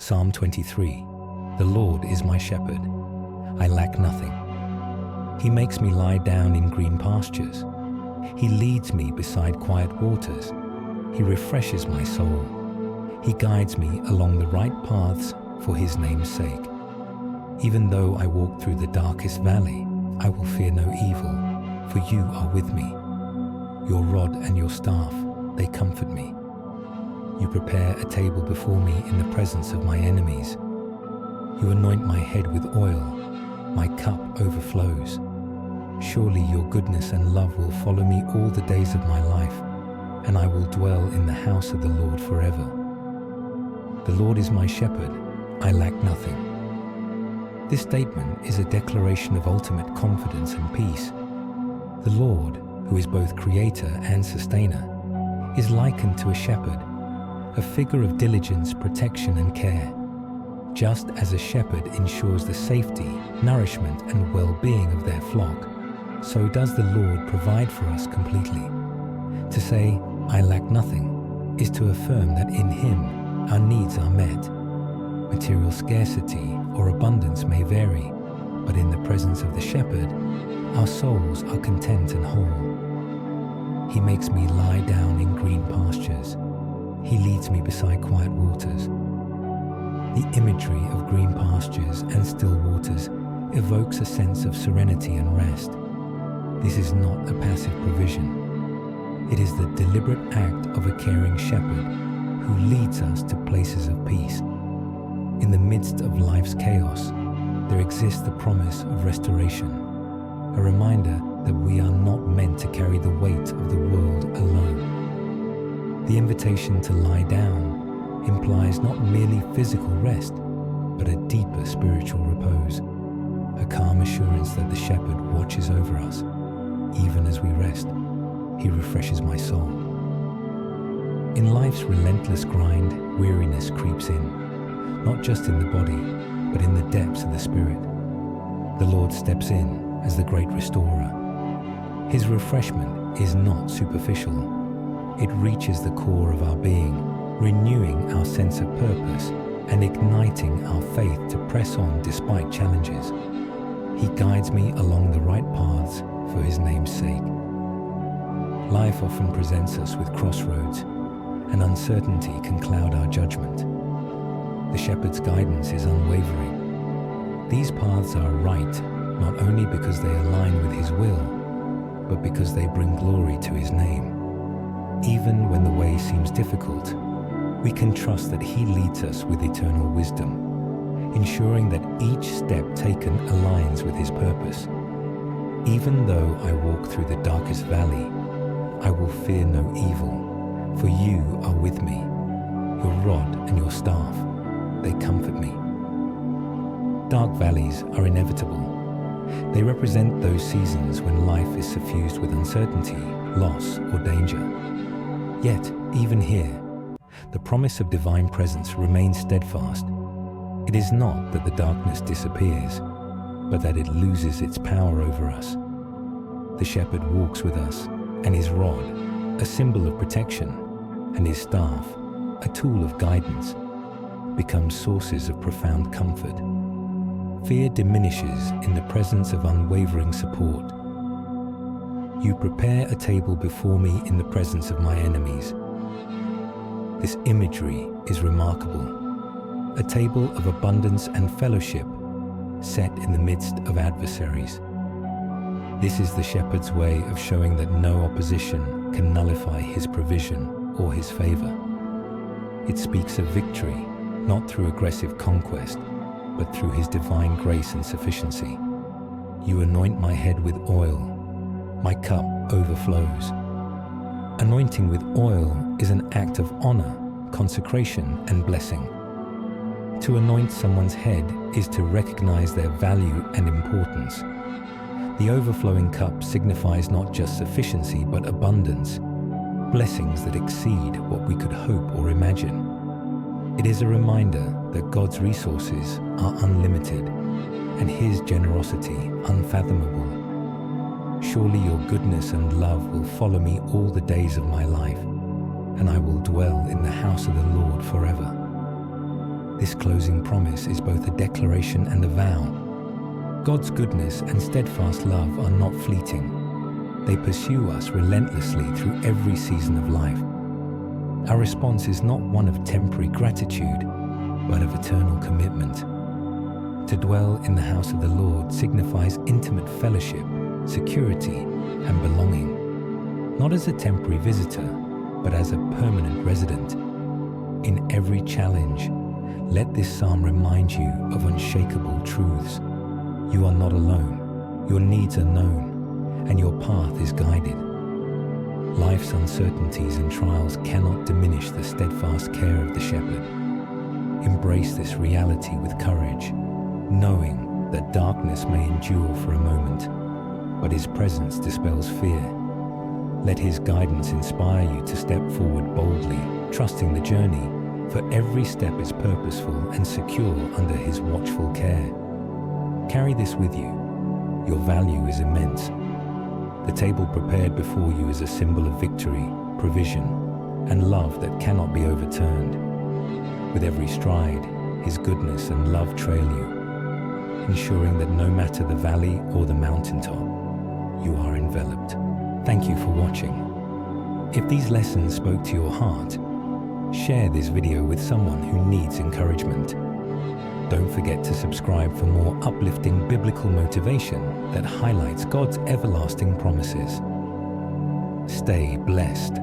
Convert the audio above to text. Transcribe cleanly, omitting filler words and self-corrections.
Psalm 23. The Lord is my shepherd. I lack nothing. He makes me lie down in green pastures. He leads me beside quiet waters. He refreshes my soul. He guides me along the right paths for his name's sake. Even though I walk through the darkest valley, I will fear no evil, for you are with me. Your rod and your staff, they comfort me. You prepare a table before me in the presence of my enemies. You anoint my head with oil. My cup overflows. Surely your goodness and love will follow me all the days of my life, and I will dwell in the house of the Lord forever. The Lord is my shepherd. I lack nothing. This statement is a declaration of ultimate confidence and peace. The Lord, who is both creator and sustainer, is likened to a shepherd, a figure of diligence, protection, and care. Just as a shepherd ensures the safety, nourishment, and well-being of their flock, so does the Lord provide for us completely. To say, "I lack nothing," is to affirm that in Him our needs are met. Material scarcity or abundance may vary, but in the presence of the shepherd, our souls are content and whole. He makes me lie down in green pastures. He leads me beside quiet waters. The imagery of green pastures and still waters evokes a sense of serenity and rest. This is not a passive provision. It is the deliberate act of a caring shepherd who leads us to places of peace. In the midst of life's chaos, there exists the promise of restoration, a reminder that we are not meant to carry the weight of the world alone. The invitation to lie down implies not merely physical rest, but a deeper spiritual repose, a calm assurance that the shepherd watches over us. Even as we rest, he refreshes my soul. In life's relentless grind, weariness creeps in, not just in the body, but in the depths of the spirit. The Lord steps in as the great restorer. His refreshment is not superficial. It reaches the core of our being, renewing our sense of purpose and igniting our faith to press on despite challenges. He guides me along the right paths for his name's sake. Life often presents us with crossroads, and uncertainty can cloud our judgment. The shepherd's guidance is unwavering. These paths are right, not only because they align with his will, but because they bring glory to his name. Even when the way seems difficult, we can trust that he leads us with eternal wisdom, ensuring that each step taken aligns with his purpose. Even though I walk through the darkest valley, I will fear no evil, for you are with me. Your rod and your staff, they comfort me. Dark valleys are inevitable. They represent those seasons when life is suffused with uncertainty, loss, or danger. Yet, even here, the promise of divine presence remains steadfast. It is not that the darkness disappears, but that it loses its power over us. The shepherd walks with us, and his rod, a symbol of protection, and his staff, a tool of guidance, become sources of profound comfort. Fear diminishes in the presence of unwavering support. You prepare a table before me in the presence of my enemies. This imagery is remarkable. A table of abundance and fellowship set in the midst of adversaries. This is the shepherd's way of showing that no opposition can nullify his provision or his favor. It speaks of victory, not through aggressive conquest, but through his divine grace and sufficiency. You anoint my head with oil. My cup overflows. Anointing with oil is an act of honor, consecration, and blessing. To anoint someone's head is to recognize their value and importance. The overflowing cup signifies not just sufficiency, but abundance, blessings that exceed what we could hope or imagine. It is a reminder that God's resources are unlimited and his generosity unfathomable. Surely your goodness and love will follow me all the days of my life, and I will dwell in the house of the Lord forever. This closing promise is both a declaration and a vow. God's goodness and steadfast love are not fleeting. They pursue us relentlessly through every season of life. Our response is not one of temporary gratitude, but of eternal commitment. To dwell in the house of the Lord signifies intimate fellowship, security, and belonging, not as a temporary visitor, but as a permanent resident. In every challenge, let this psalm remind you of unshakable truths. You are not alone, your needs are known, and your path is guided. Life's uncertainties and trials cannot diminish the steadfast care of the shepherd. Embrace this reality with courage, knowing that darkness may endure for a moment, but his presence dispels fear. Let his guidance inspire you to step forward boldly, trusting the journey, for every step is purposeful and secure under his watchful care. Carry this with you. Your value is immense. The table prepared before you is a symbol of victory, provision, and love that cannot be overturned. With every stride, his goodness and love trail you, ensuring that no matter the valley or the mountaintop, you are enveloped. Thank you for watching. If these lessons spoke to your heart, share this video with someone who needs encouragement. Don't forget to subscribe for more uplifting biblical motivation that highlights God's everlasting promises. Stay blessed.